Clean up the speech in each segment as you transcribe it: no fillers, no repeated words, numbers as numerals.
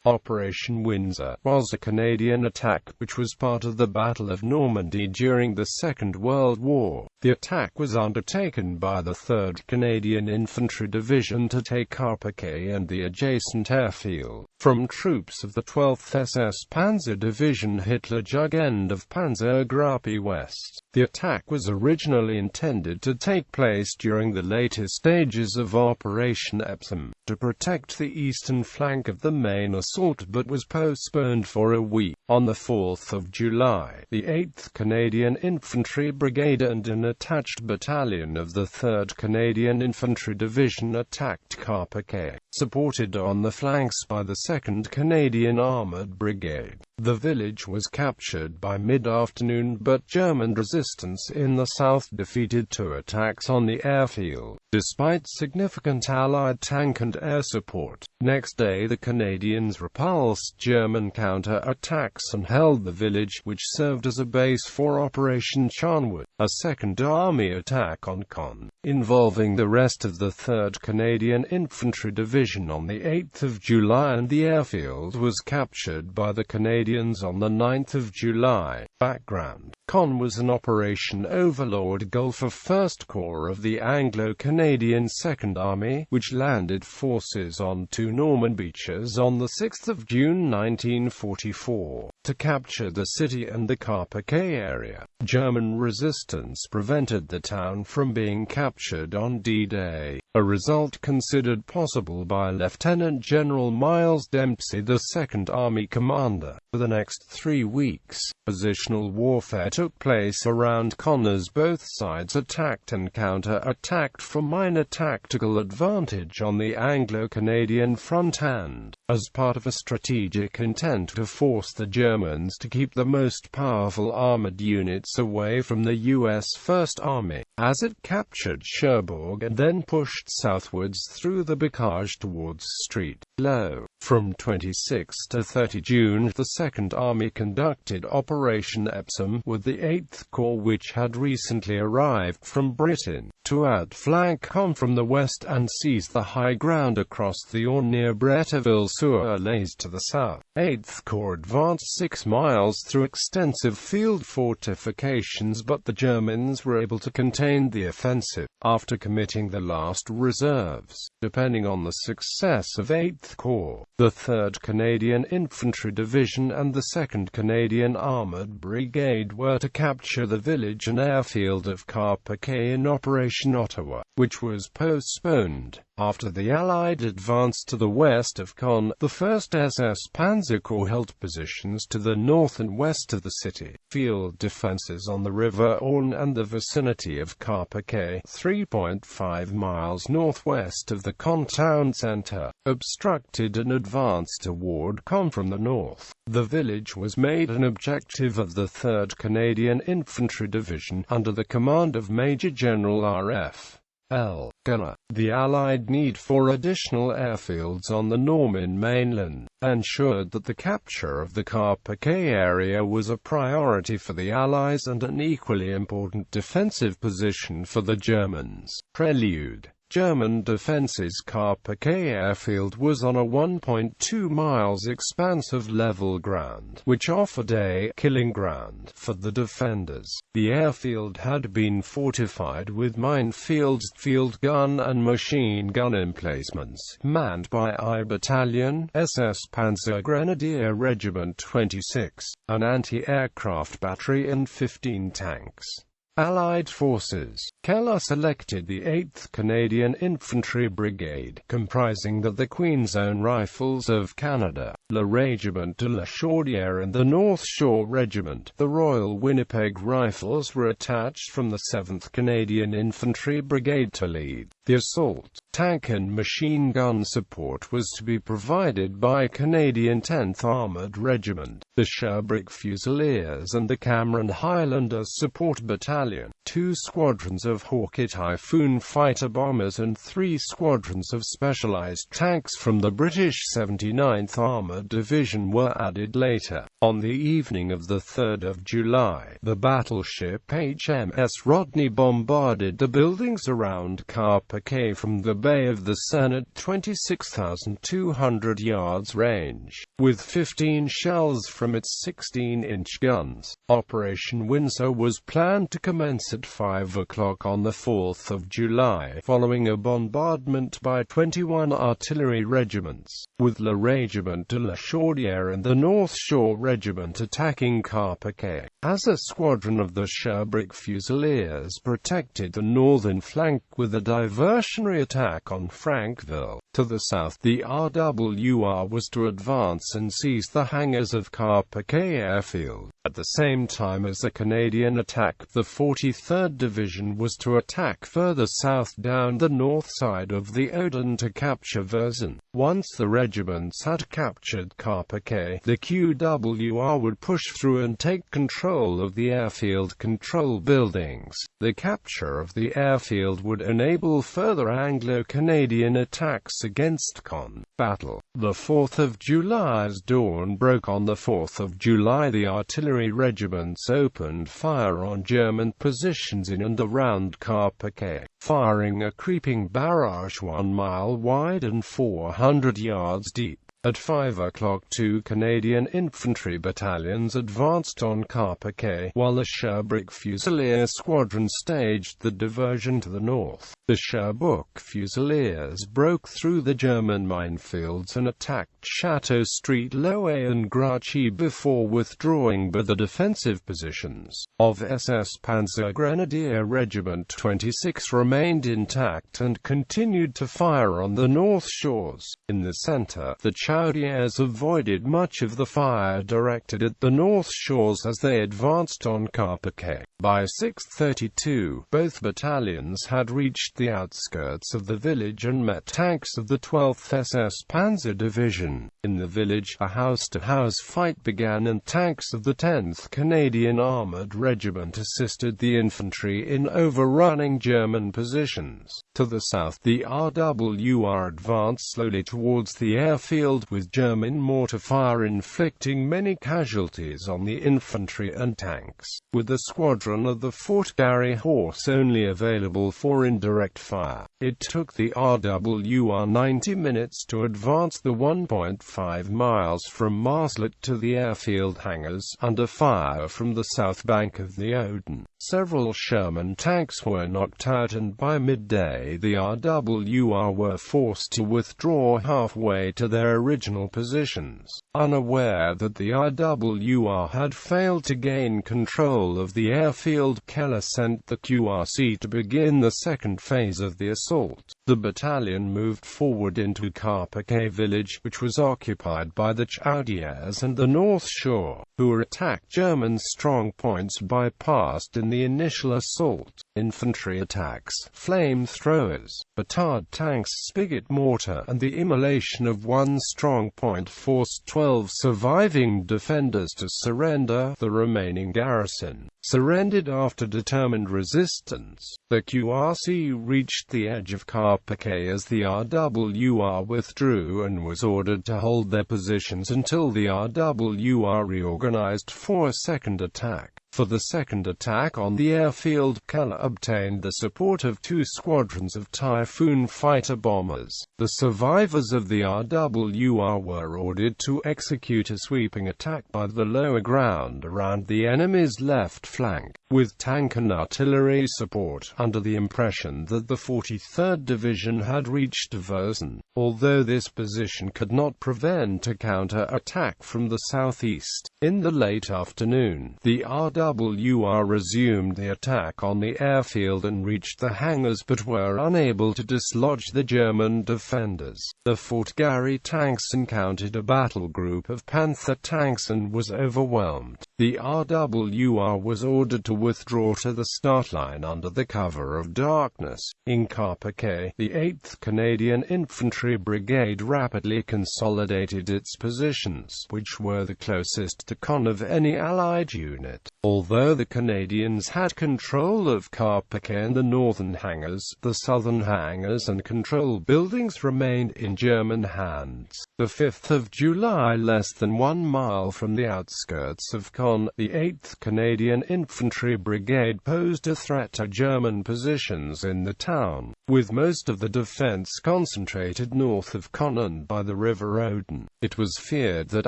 Operation Windsor was a Canadian attack which was part of the Battle of Normandy during the Second World War. The attack was undertaken by the 3rd Canadian Infantry Division to take Carpiquet and the adjacent airfield from troops of the 12th SS-Panzer Division Hitler Jugend of Panzergruppe West. The attack was originally intended to take place during the later stages of Operation Epsom, to protect the eastern flank of the main assault, but was postponed for a week. On the 4th of July, the 8th Canadian Infantry Brigade and an attached battalion of the 3rd Canadian Infantry Division attacked Carpiquet, supported on the flanks by the 2nd Canadian Armoured Brigade. The village was captured by mid-afternoon, but German resistance in the south defeated 2 attacks on the airfield, despite significant Allied tank and air support. Next day the Canadians repulsed German counter-attacks and held the village, which served as a base for Operation Charnwood, a Second Army attack on Caen, involving the rest of the 3rd Canadian Infantry Division on the 8th of July, and the airfield was captured by the Canadians on the 9th of July. Background: Caen was an Operation Overlord Gulf of 1st Corps of the Anglo-Canadian Second Army, which landed forces on 2 Norman beaches on 6 June 1944, to capture the city and the Carpiquet area. German resistance prevented the town from being captured on D-Day, a result considered possible by Lieutenant General Miles Dempsey, the 2nd Army commander. For the next 3 weeks, positional warfare took place around Caen as both sides attacked and counter-attacked for minor tactical advantage on the Anglo-Canadian front, and as part of a strategic intent to force the Germans to keep the most powerful armored units away from the U.S. First Army, as it captured Cherbourg and then pushed southwards through the Bocage towards Street Low. From 26 to 30 June, the Second Army conducted Operation Epsom with the 8th Corps, which had recently arrived from Britain, to outflank Caen from the west and seize the high ground across the Orne near Bretteville-sur-Lez to the south. 8th Corps advanced 6 miles through extensive field fortifications, but the Germans were able to contain the offensive, after committing the last reserves. Depending on the success of 8th Corps, the 3rd Canadian Infantry Division and the 2nd Canadian Armoured Brigade were to capture the village and airfield of Carpiquet in Operation Ottawa, which was postponed. After the Allied advance to the west of Caen, the 1st SS-Panzer Corps held positions to the north and west of the city. Field defences on the River Orne and the vicinity of Carpiquet, 3.5 miles northwest of the Caen town centre, obstructed an advance toward Caen from the north. The village was made an objective of the 3rd Canadian Infantry Division, under the command of Major General R.F. L. Gunner. The Allied need for additional airfields on the Norman mainland ensured that the capture of the Carpiquet area was a priority for the Allies and an equally important defensive position for the Germans. Prelude: German defences. Carpiquet airfield was on a 1.2 miles expanse of level ground, which offered a killing ground for the defenders. The airfield had been fortified with minefields, field gun and machine gun emplacements, manned by I Battalion, SS-Panzer Grenadier Regiment 26, an anti-aircraft battery and 15 tanks. Allied forces. Keller selected the 8th Canadian Infantry Brigade, comprising the Queen's Own Rifles of Canada, Le Régiment de la Chaudière and the North Shore Regiment. The Royal Winnipeg Rifles were attached from the 7th Canadian Infantry Brigade to lead the assault. Tank and machine gun support was to be provided by Canadian 10th Armoured Regiment, the Sherbrooke Fusiliers and the Cameron Highlanders Support Battalion. 2 squadrons of Hawker Typhoon fighter bombers and 3 squadrons of specialised tanks from the British 79th Armoured Division were added later. On the evening of the 3rd of July, the battleship HMS Rodney bombarded the buildings around Carpiquet from the Bay of the Seine at 26,200 yards range, with 15 shells from its 16-inch guns. Operation Windsor was planned to commence at 5 o'clock on the 4th of July, following a bombardment by 21 artillery regiments, with Le Régiment de la Chaudière and the North Shore Regiment attacking Carpiquet. As a squadron of the Sherbrooke Fusiliers protected the northern flank with a diversionary attack on Frankville. To the south, the RWR was to advance and seize the hangars of Carpiquet airfield. At the same time as the Canadian attack, the 43rd Division was to attack further south down the north side of the Odon to capture Vierzon. Once the regiments had captured Carpiquet, the QWR would push through and take control of the airfield control buildings. The capture of the airfield would enable further Anglo-Canadian attacks against Con. Battle. The 4th of July's dawn broke. On the 4th of July, the artillery regiments opened fire on German positions in and around Carpiquet, firing a creeping barrage 1 mile wide and 400 yards deep. At 5 o'clock, 2 Canadian infantry battalions advanced on Carpiquet, while the Sherbrooke Fusilier Squadron staged the diversion to the north. The Sherbrooke Fusiliers broke through the German minefields and attacked Chateau Street, Loé and Grouchy before withdrawing, but the defensive positions of SS-Panzer Grenadier Regiment 26 remained intact and continued to fire on the north shores. In the center, the Chaudières avoided much of the fire directed at the north shores as they advanced on Carpiquet. By 6:32, both battalions had reached the outskirts of the village and met tanks of the 12th SS-Panzer Division. In the village, a house-to-house fight began and tanks of the 10th Canadian Armoured Regiment assisted the infantry in overrunning German positions. To the south, the RWR advanced slowly towards the airfield, with German mortar fire inflicting many casualties on the infantry and tanks, with the squadron of the Fort Garry Horse only available for indirect fire. It took the RWR 90 minutes to advance the 1.5 miles from Marslet to the airfield hangars, under fire from the south bank of the Odon. Several Sherman tanks were knocked out, and by midday the RWR were forced to withdraw halfway to their original positions. Unaware that the RWR had failed to gain control of the airfield, Keller sent the QRC to begin the second phase of the assault. The battalion moved forward into Carpiquet village, which was occupied by the Chaudières and the North Shore, who attacked German strong points bypassed in the initial assault. Infantry attacks, flamethrowers, Batard tanks, spigot mortar, and the immolation of one strong point forced 12 surviving defenders to surrender. The remaining garrison surrendered after determined resistance. The QRC reached the edge of Carpiquet as the RWR withdrew and was ordered to hold their positions until the RWR reorganized for a second attack. For the second attack on the airfield, Keller obtained the support of 2 squadrons of Typhoon fighter bombers. The survivors of the RWR were ordered to execute a sweeping attack by the lower ground around the enemy's left flank, with tank and artillery support, under the impression that the 43rd Division had reached Vierzon, although this position could not prevent a counter-attack from the southeast. In the late afternoon, the RWR resumed the attack on the airfield and reached the hangars, but were unable to dislodge the German defenders. The Fort Garry tanks encountered a battle group of Panther tanks and was overwhelmed. The RWR was ordered to withdraw to the start line under the cover of darkness. In Carpiquet, the 8th Canadian Infantry Brigade rapidly consolidated its positions, which were the closest to Con of any Allied unit. Although the Canadians had control of Carpiquet and the northern hangars, the southern hangars and control buildings remained in German hands. The 5th of July, less than 1 mile from the outskirts of Caen, the 8th Canadian Infantry Brigade posed a threat to German positions in the town, with most of the defense concentrated north of Caen and by the River Odin. It was feared that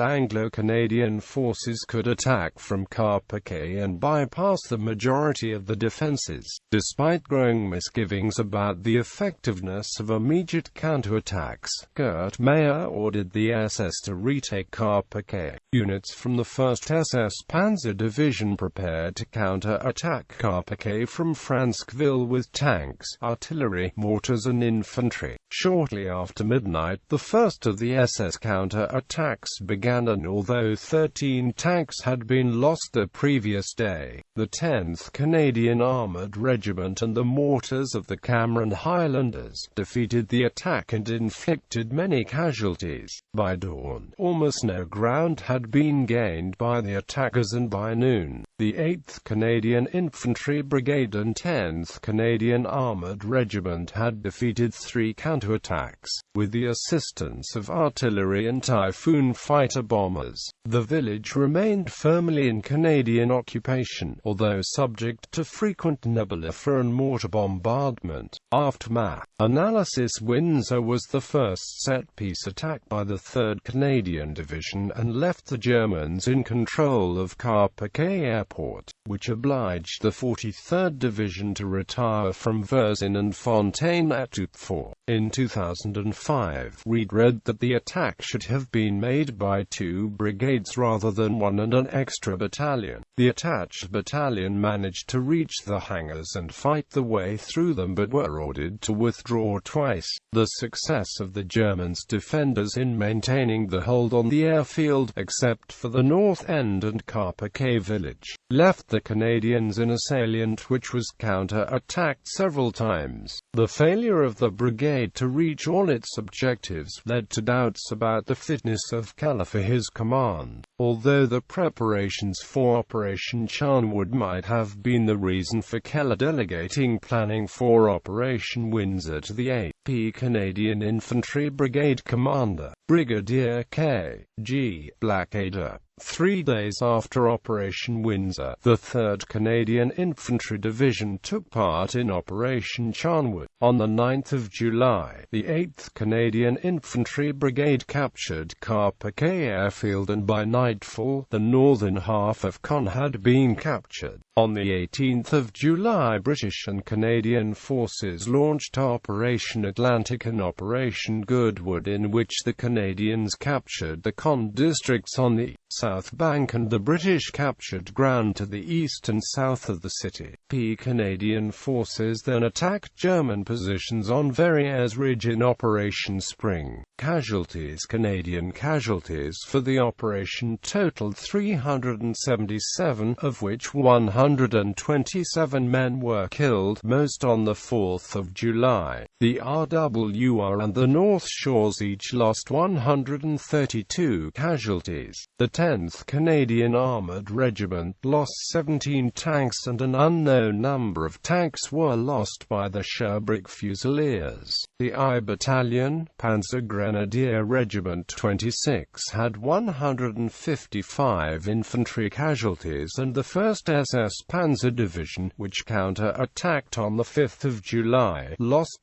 Anglo-Canadian forces could attack from Carpiquet and bypass the majority of the defences. Despite growing misgivings about the effectiveness of immediate counterattacks, Kurt Meyer ordered the SS to retake Carpiquet. Units from the 1st SS-Panzer Division prepared to counter-attack Carpiquet from Franqueville with tanks, artillery, mortars and infantry. Shortly after midnight, the first of the SS counter-attacks began, and although 13 tanks had been lost the previous day, the 10th Canadian Armoured Regiment and the mortars of the Cameron Highlanders defeated the attack and inflicted many casualties. By dawn, almost no ground had been gained by the attackers, and by noon, the 8th Canadian Infantry Brigade and 10th Canadian Armoured Regiment had defeated 3 counterattacks, with the assistance of artillery and Typhoon fighter bombers. The village remained firmly in Canadian occupation, although subject to frequent nebulifera and mortar bombardment. Aftermath analysis: Windsor was the first set-piece attack by the 3rd Canadian Division and left the Germans in control of Carpiquet Airport, which obliged the 43rd Division to retire from Versins and Fontaine-Étouffes. In 2005, Reed read that the attack should have been made by 2 brigades rather than 1 and an extra battalion. The attached battalion managed to reach the hangars and fight the way through them, but were ordered to withdraw twice. The success of the Germans' defenders in maintaining the hold on the airfield, except for the north end and Carpiquet village, left the Canadians in a salient which was counter-attacked several times. The failure of the brigade to reach all its objectives led to doubts about the fitness of Keller for his command, although the preparations for Operation Charnwood might have been the reason for Keller delegating planning for Operation Windsor to the 8th Canadian Infantry Brigade commander, Brigadier K.G. Blackadder. 3 days after Operation Windsor, the 3rd Canadian Infantry Division took part in Operation Charnwood. On the 9th of July, the 8th Canadian Infantry Brigade captured Carpiquet Airfield, and by nightfall, the northern half of Caen had been captured. On the 18th of July, British and Canadian forces launched Operation Atlantic and Operation Goodwood, in which the Canadians captured the Caen districts on the south bank and the British captured ground to the east and south of the city. Canadian forces then attacked German positions on Verrières Ridge in Operation Spring. Casualties: Canadian casualties for the operation totaled 377, of which 127 men were killed, most on the 4th of July. The RWR and the North Shores each lost 132 casualties. The 10th Canadian Armoured Regiment lost 17 tanks, and an unknown number of tanks were lost by the Sherbrooke Fusiliers. The I Battalion, Panzergrenadier Regiment 26 had 155 infantry casualties, and the 1st SS-Panzer Division, which counter-attacked on the 5th of July, lost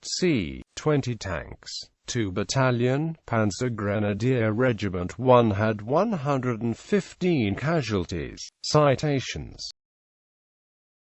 20 tanks. 2 Battalion, Panzergrenadier Regiment 1 had 115 casualties. Citations